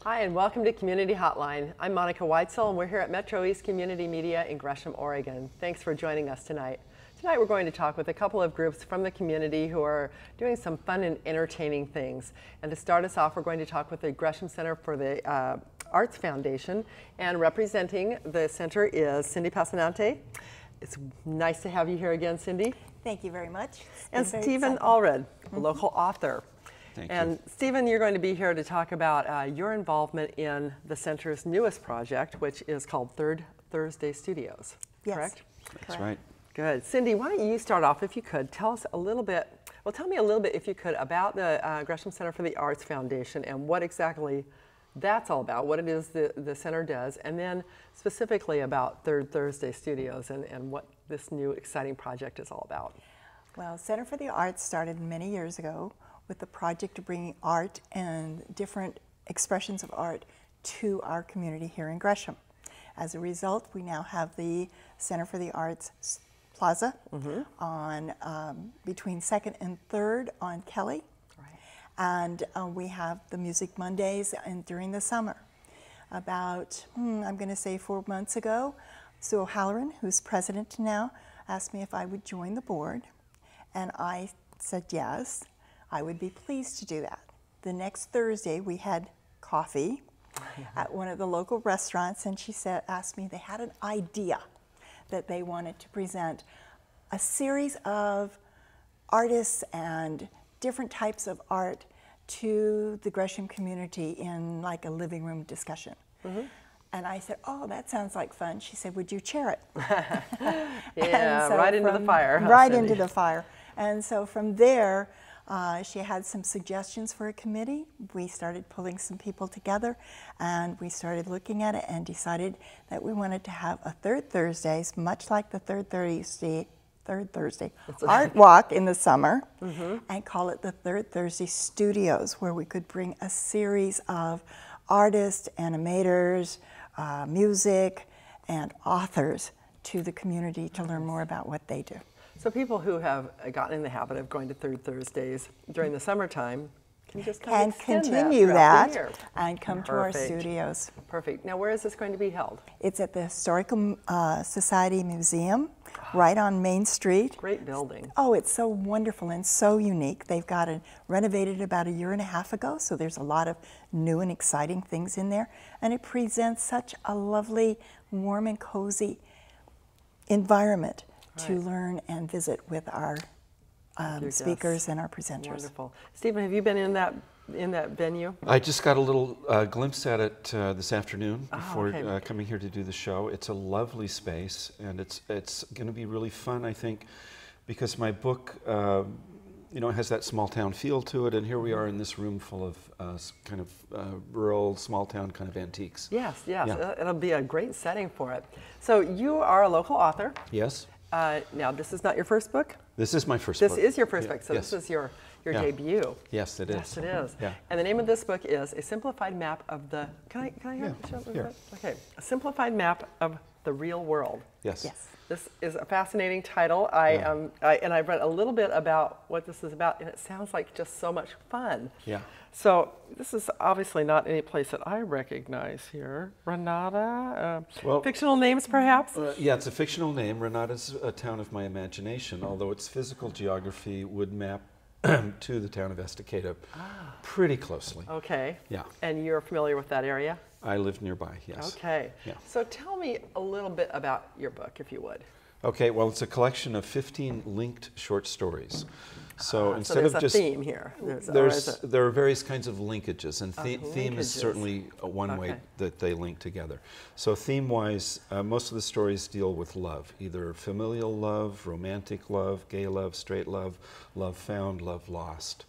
Hi, and welcome to Community Hotline. I'm Monica Weitzel, and we're here at MetroEast Community Media in Gresham, Oregon. Thanks for joining us tonight. Tonight we're going to talk with a couple of groups from the community who are doing some fun and entertaining things. And to start us off, we're going to talk with the Gresham Center for the Arts Foundation, and representing the center is Cindy Passanante. It's nice to have you here again, Cindy. Thank you very much. And Stephen Allred, a local author. Thank you. And Stephen, you're going to be here to talk about your involvement in the center's newest project, which is called Third Thursday Studios, correct? That's right. Good. Cindy, why don't you start off, if you could, tell us a little bit, well, tell me a little bit, if you could, about the Gresham Center for the Arts Foundation and what exactly that's all about, what it is the center does, and then specifically about Third Thursday Studios and what this new exciting project is all about. Well, Center for the Arts started many years ago with the project of bringing art and different expressions of art to our community here in Gresham. As a result, we now have the Center for the Arts Plaza on between 2nd and 3rd on Kelly. And we have the Music Mondays and during the summer. About, I'm going to say 4 months ago, Sue O'Halloran, who's president now, asked me if I would join the board. And I said yes, I would be pleased to do that. The next Thursday, we had coffee at one of the local restaurants, and she asked me, they had an idea that they wanted to present a series of artists and different types of art to the Gresham community in like a living room discussion. And I said, oh, that sounds like fun. She said, would you chair it? Yeah, so right into the fire. Huh, right Cindy? into the fire. And so from there, she had some suggestions for a committee. We started pulling some people together, and we started looking at it and decided that we wanted to have a Third Thursdays, much like the Third Thursday Art Walk in the summer, and call it the Third Thursday Studios, where we could bring a series of artists, animators, music, and authors to the community to learn more about what they do. So people who have gotten in the habit of going to Third Thursdays during the summertime can just can extend continue that, that and come to our studios. Perfect. Now, where is this going to be held? It's at the Historical Society Museum, right on Main Street. Great building. Oh, it's so wonderful and so unique. They've got it renovated about 1.5 years ago, so there's a lot of new and exciting things in there. And it presents such a lovely, warm and cozy environment to learn and visit with our speakers and our presenters. Wonderful. Stephen, have you been in that venue? I just got a little glimpse at it this afternoon before coming here to do the show. It's a lovely space, and it's going to be really fun, I think, because my book, you know, has that small town feel to it, and here we are in this room full of kind of rural, small town kind of antiques. Yes, yes. Yeah. It'll be a great setting for it. So you are a local author. Yes. Now, this is not your first book? This is my first book. This is your first book, so this is your debut. Yes, it is. Yes, it is. Yeah. And the name of this book is A Simplified Map of the, can I have the show? Here. Okay, A Simplified Map of the Real World. Yes. Yes. This is a fascinating title. And I've read a little bit about what this is about, and it sounds like just so much fun. Yeah. So this is obviously not any place that I recognize here. Renata, fictional names perhaps? Yeah, it's a fictional name. Renata's a town of my imagination, although its physical geography would map to the town of Estacada pretty closely. Okay. Yeah. And you're familiar with that area? I live nearby, yes. Okay. Yeah. So tell me a little bit about your book, if you would. Okay, well, it's a collection of 15 linked short stories. So instead there's of just a theme here. there are various kinds of linkages, and theme is certainly one way that they link together. So theme-wise, most of the stories deal with love, either familial love, romantic love, gay love, straight love, love found, love lost.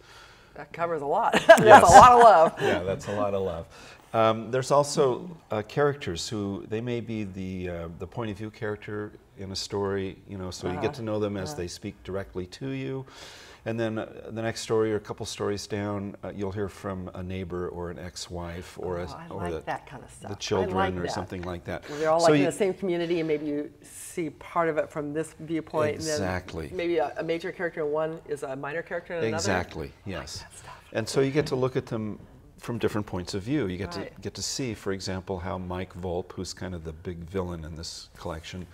That covers a lot. That's a lot of love. Yeah, that's a lot of love. There's also characters who, they may be the point of view character in a story, you know, so you get to know them as they speak directly to you. And then the next story or a couple stories down, you'll hear from a neighbor or an ex-wife or that kind of stuff. the children or something like that. Where they're all like in the same community, and maybe you see part of it from this viewpoint. Exactly. And then maybe a major character in one is a minor character in another. Exactly. Yes. I like that stuff. And so you get to look at them from different points of view. You get to see, for example, how Mike Volpe, who's kind of the big villain in this collection,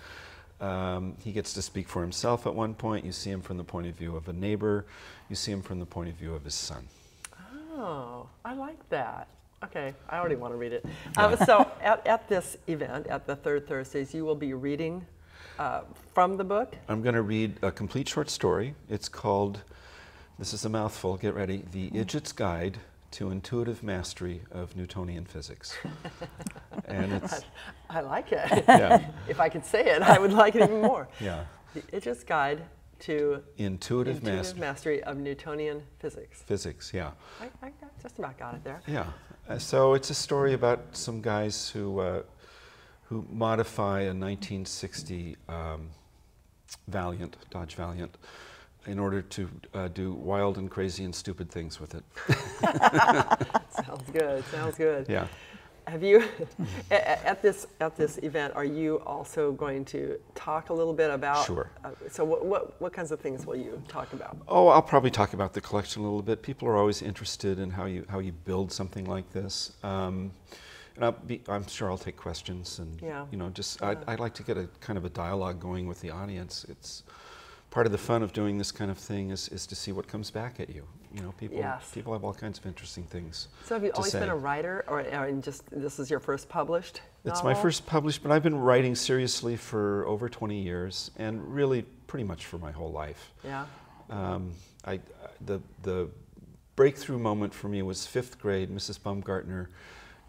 he gets to speak for himself at one point. You see him from the point of view of a neighbor. You see him from the point of view of his son. Oh, I like that. Okay, I already want to read it. So at this event, at the Third Thursdays, you will be reading from the book? I'm going to read a complete short story. It's called, this is a mouthful, get ready, The Idjit's Guide to Intuitive Mastery of Newtonian Physics. And it's, I like it. Yeah. If I could say it, I would like it even more. Yeah. The Idjit's Guide to Intuitive Mastery of Newtonian Physics. Physics, yeah. I just about got it there. Yeah. So it's a story about some guys who modify a 1960 Valiant, Dodge Valiant, in order to do wild and crazy and stupid things with it. Sounds good. Sounds good. Yeah. Have you, at this event, are you also going to talk a little bit about? Sure. So what kinds of things will you talk about? Oh, I'll probably talk about the collection a little bit. People are always interested in how you build something like this. And I'm sure I'll take questions, and you know, just I'd like to get a kind of a dialogue going with the audience. It's part of the fun of doing this kind of thing is to see what comes back at you. You know, people have all kinds of interesting things. So have you always been a writer, or just this is your first published novel? It's my first published, but I've been writing seriously for over 20 years, and really pretty much for my whole life. Yeah. The breakthrough moment for me was 5th grade. Mrs. Baumgartner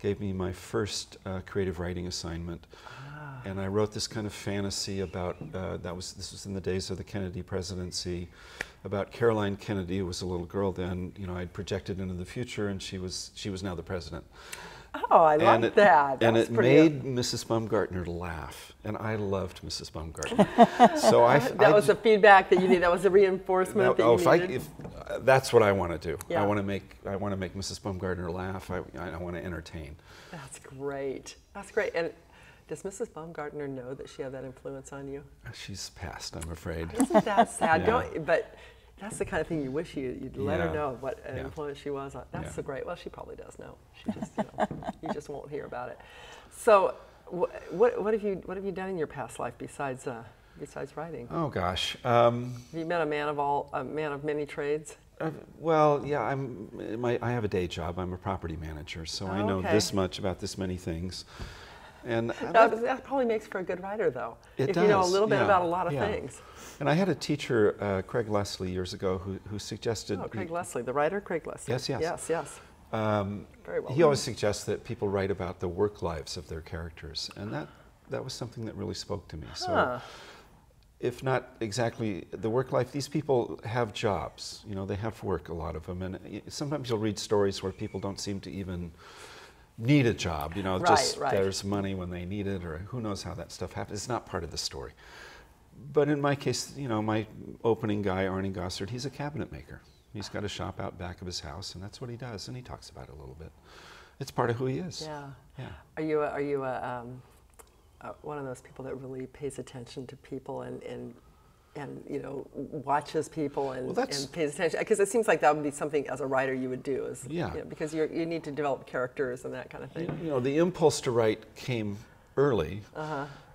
gave me my first creative writing assignment. And I wrote this kind of fantasy about, this was in the days of the Kennedy presidency, about Caroline Kennedy, who was a little girl then. You know, I'd projected into the future, and she was now the president. Oh, I like that. And it made Mrs. Baumgartner laugh, and I loved Mrs. Baumgartner. So that was the feedback that you needed. That was the reinforcement that you needed. That's what I want to do. Yeah. I want to make Mrs. Baumgartner laugh. I want to entertain. That's great. That's great. And does Mrs. Baumgartner know that she had that influence on you? She's passed, I'm afraid. Isn't that sad? Yeah. But that's the kind of thing you wish you'd let her know what an influence she was on. That's so great. Well, she probably does know. She just, you just won't hear about it. So, what have you done in your past life besides writing? Oh gosh. Have you met a man of many trades? Well, yeah. I have a day job. I'm a property manager, so I know this much about this many things. And that probably makes for a good writer, though. If you know a little bit about a lot of things. And I had a teacher, Craig Leslie, years ago, who suggested. Oh, Craig Leslie, the writer, Craig Leslie. Yes. Very well. He always suggests that people write about the work lives of their characters, and that was something that really spoke to me. So, if not exactly the work life, these people have jobs. You know, they have work, a lot of them, and sometimes you'll read stories where people don't seem to even need a job, you know, there's money when they need it, or who knows how that stuff happens. It's not part of the story. But in my case, you know, my opening guy, Arnie Gossard, he's a cabinet maker. He's got a shop out back of his house, and that's what he does, and he talks about it a little bit. It's part of who he is. Yeah. Are you one of those people that really pays attention to people and you know, watches people and pays attention? Because it seems like that would be something as a writer you would do, you know, because you need to develop characters and that kind of thing. You know, the impulse to write came early,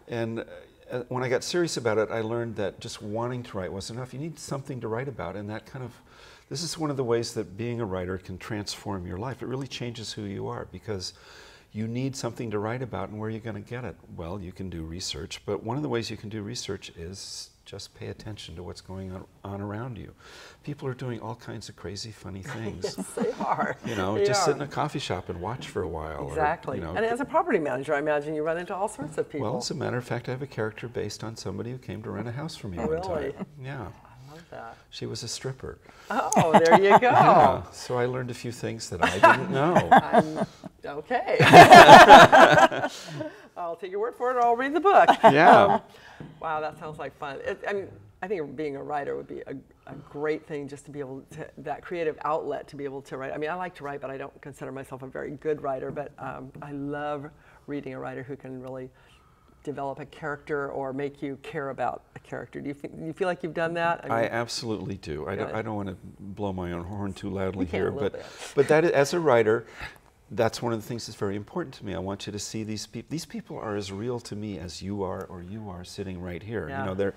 and when I got serious about it, I learned that just wanting to write wasn't enough. You need something to write about, and this is one of the ways that being a writer can transform your life. It really changes who you are, because you need something to write about, and where are you going to get it? Well, you can do research, but one of the ways you can do research is just pay attention to what's going on around you. People are doing all kinds of crazy, funny things. Yes, they are. You know, sit in a coffee shop and watch for a while. Exactly. Or, you know, and as a property manager, I imagine you run into all sorts of people. Well, as a matter of fact, I have a character based on somebody who came to rent a house for me one time. Yeah. I love that. She was a stripper. Oh, there you go. Yeah. So I learned a few things that I didn't know. Okay. I'll take your word for it, or I'll read the book. Yeah. Wow, that sounds like fun. I think being a writer would be a great thing, just to be able to, that creative outlet to be able to write. I mean, I like to write, but I don't consider myself a very good writer, but I love reading a writer who can really develop a character or make you care about a character. Do you feel like you've done that? I absolutely do. I don't want to blow my own horn too loudly here, but that as a writer, that's one of the things that's very important to me. I want you to see these people. These people are as real to me as you are, or you are sitting right here. Yeah. You know,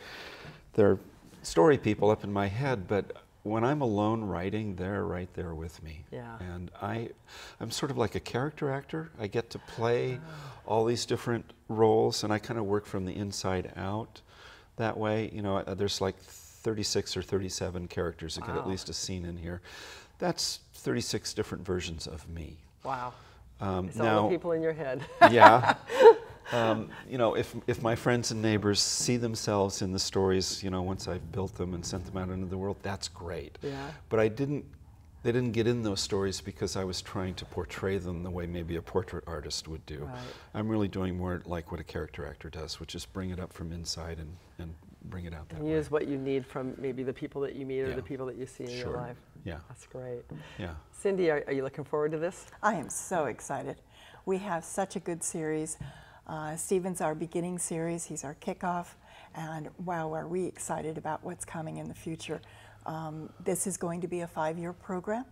they're story people up in my head, but when I'm alone writing, they're right there with me. Yeah. And I'm sort of like a character actor. I get to play all these different roles, and I kind of work from the inside out that way. You know, there's like 36 or 37 characters that get at least a scene in here. That's 36 different versions of me. Wow. It's now, all the people in your head. Yeah. You know, if my friends and neighbors see themselves in the stories, you know, once I've built them and sent them out into the world, that's great. Yeah. But they didn't get in those stories because I was trying to portray them the way maybe a portrait artist would do. Right. I'm really doing more like what a character actor does, which is bring it up from inside and bring it out that And way. use what you need from maybe the people that you meet or Yeah. the people that you see in your life. Yeah. That's great. Yeah. Cindy, are you looking forward to this? I am so excited. We have such a good series. Stephen's our beginning series, he's our kickoff, and wow, are we excited about what's coming in the future. This is going to be a 5-year program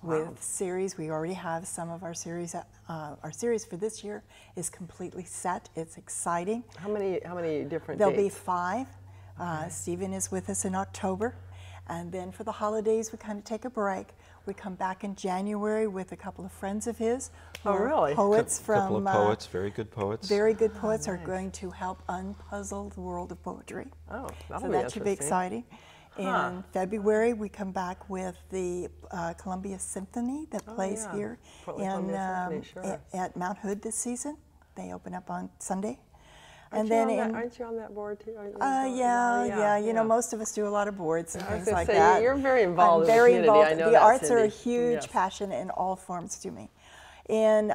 with series. We already have some of our series. Our series for this year is completely set. It's exciting. How many different There'll dates? be 5. Stephen is with us in October, and then for the holidays we kind of take a break. We come back in January with a couple of friends of his. Oh, really? Poets A from couple of poets, very good poets. very good poets are nice. going to help unpuzzle the world of poetry. Oh, that'll So be that should be interesting. exciting. In February, we come back with the Columbia Symphony that plays yeah. here Portland Columbia Symphony, sure. at Mount Hood this season. They open up on Sunday. Aren't you on that board too? Yeah. You know, most of us do a lot of boards and I was things gonna like say, that. you're very involved I'm in very the community. involved. I know the that, arts are a Cindy. huge Yes. passion in all forms to me. In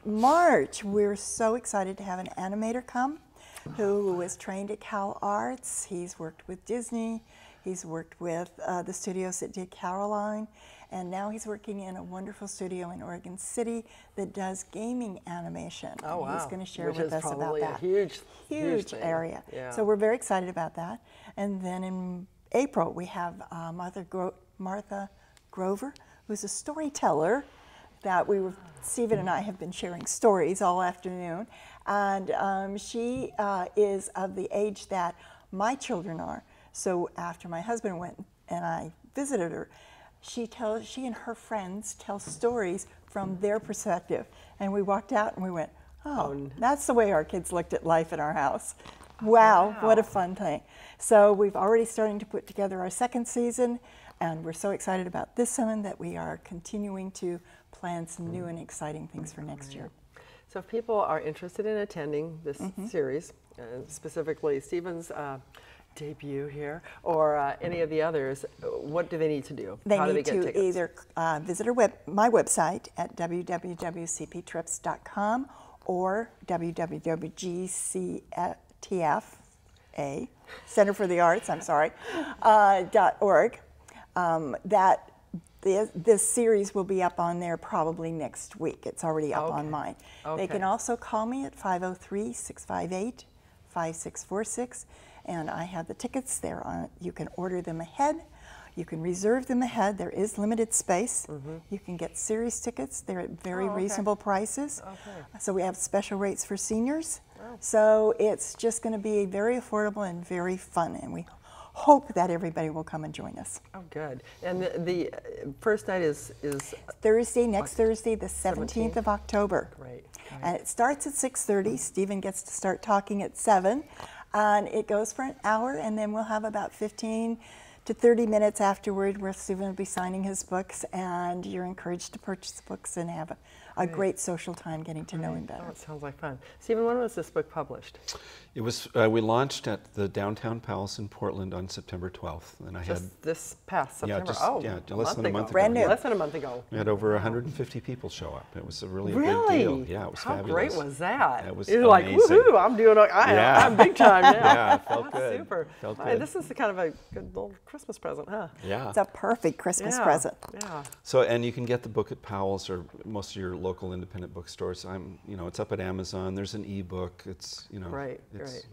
March, we're so excited to have an animator come who is trained at Cal Arts. He's worked with Disney. He's worked with the studios that did Caroline. And now he's working in a wonderful studio in Oregon City that does gaming animation. Oh, wow. He's going to share Which with is us about probably a that. huge thing. area. Yeah. So we're very excited about that. And then in April, we have Martha Grover, who's a storyteller that Stephen and I have been sharing stories all afternoon. And she is of the age that my children are. So after my husband went and I visited her, she and her friends tell stories from their perspective. And we walked out and we went, oh, that's the way our kids looked at life in our house. Wow, what a fun thing. So we've already starting to put together our second season, and we're so excited about this one that we are continuing to plan some new and exciting things for next year. So if people are interested in attending this series, specifically Stephen's debut here, or any of the others, what do they need to do? They How do need they get to tickets? either visit my website at www.cptrips.com or www.gctfa, Center for the Arts, .org. This series will be up on there probably next week. It's already up on mine. They can also call me at 503-658-5646, and I have the tickets there. You can order them ahead. You can reserve them ahead. There is limited space. You can get series tickets. They're at very reasonable prices. So we have special rates for seniors. So it's just going to be very affordable and very fun, and we hope that everybody will come and join us. Oh, good. And the first night is Thursday, next Thursday, the 17th of October. Great. And it starts at 6:30. Stephen gets to start talking at 7, and it goes for an hour, and then we'll have about 15 to 30 minutes afterward where Stephen will be signing his books, and you're encouraged to purchase books and have a great social time getting to know him better. Oh, it sounds like fun. Stephen, when was this book published? It was, we launched at the Downtown Palace in Portland on September 12th. And I had This past September? less than a month ago. Brand new. Less than a month ago. We had over 150 people show up. It was a really big deal. Yeah, it was How fabulous. great was that? It was You're amazing. like, woohoo, I'm doing I'm big time now. Yeah, it felt That's good. super. Felt Hey, good. this is kind of a good little Christmas present, huh? Yeah. It's a perfect Christmas present. Yeah. So, and you can get the book at Powell's or most of your local independent bookstores. It's up at Amazon. There's an ebook. It's, Right,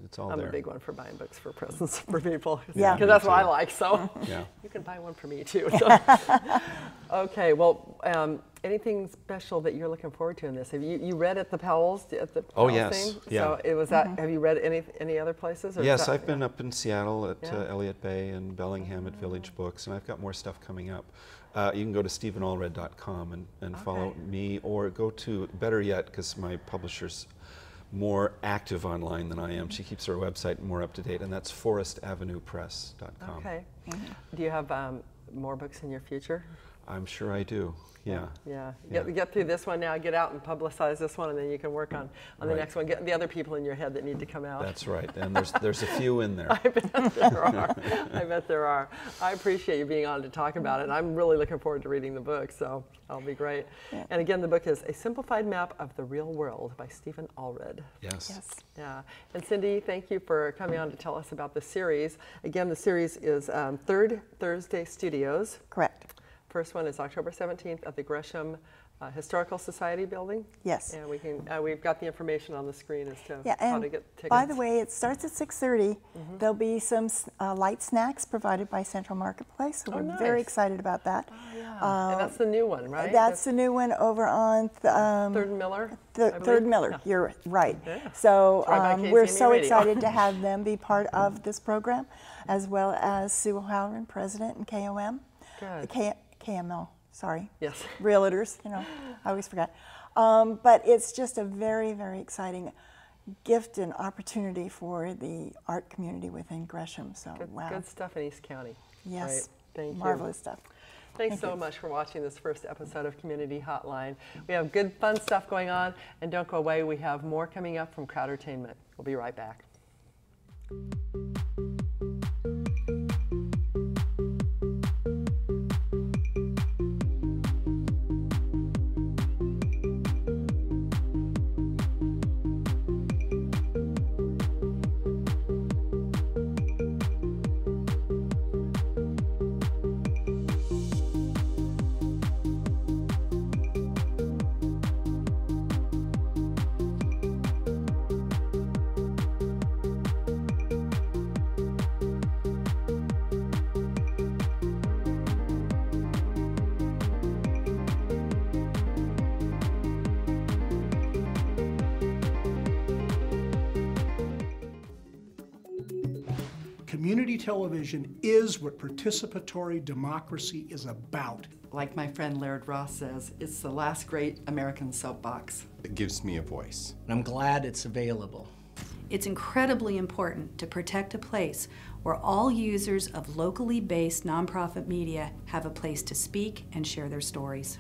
it's all I'm there. a big one for buying books for presents for people. Yeah. Because Me that's what I too. like, so Yeah. you can buy one for me too. So. Okay, well, Anything special that you're looking forward to in this? Have you read at the Powell's? At the Oh, Powell's yes. thing? Yeah. So it was that. Have you read any other places? Or Yes, that, I've been up in Seattle at Yeah. Elliott Bay and Bellingham at Village Books, and I've got more stuff coming up. You can go to stephenallred.com and follow me, or go to, better yet, because my publisher's more active online than I am. She keeps her website more up to date, and that's forestavenuepress.com. Okay. Do you have more books in your future? I'm sure I do. Yeah. Yeah. Yeah. Get through this one now, get out and publicize this one, and then you can work on the Right. next one. Get the other people in your head that need to come out. That's right. And there's a few in there. I bet there are. I bet there are. I appreciate you being on to talk about it. And I'm really looking forward to reading the book, so that'll be great. Yeah. And again, the book is A Simplified Map of the Real World by Stephen Allred. Yes. Yes. Yeah. And Cindy, thank you for coming on to tell us about the series. Again, the series is Third Thursday Studios. Correct. First one is October 17th at the Gresham Historical Society building. Yes. And we've got the information on the screen as to Yeah, how and to get tickets. by the way, it starts at 6:30. There'll be some light snacks provided by Central Marketplace, so Oh, we're very nice. excited about that. Oh, yeah. And that's the new one, right? That's the new one over on Third and Miller? I Third believe? Miller. Yeah. You're right. Yeah. So It's right by we're KCME so Radio. excited to have them be part of this program, as well as Sue O'Halloran, President, and KOM. Good. KML. Sorry. Yes. Realtors, I always forget. But it's just a very, very exciting gift and opportunity for the art community within Gresham. So, wow. Good stuff in East County. Yes. Right. Thank you. Marvelous stuff. Thanks so much for watching this first episode of Community Hotline. We have good, fun stuff going on, and don't go away. We have more coming up from Crowdertainment. We'll be right back. Community television is what participatory democracy is about. Like my friend Laird Ross says, it's the last great American soapbox. It gives me a voice. And I'm glad it's available. It's incredibly important to protect a place where all users of locally based nonprofit media have a place to speak and share their stories.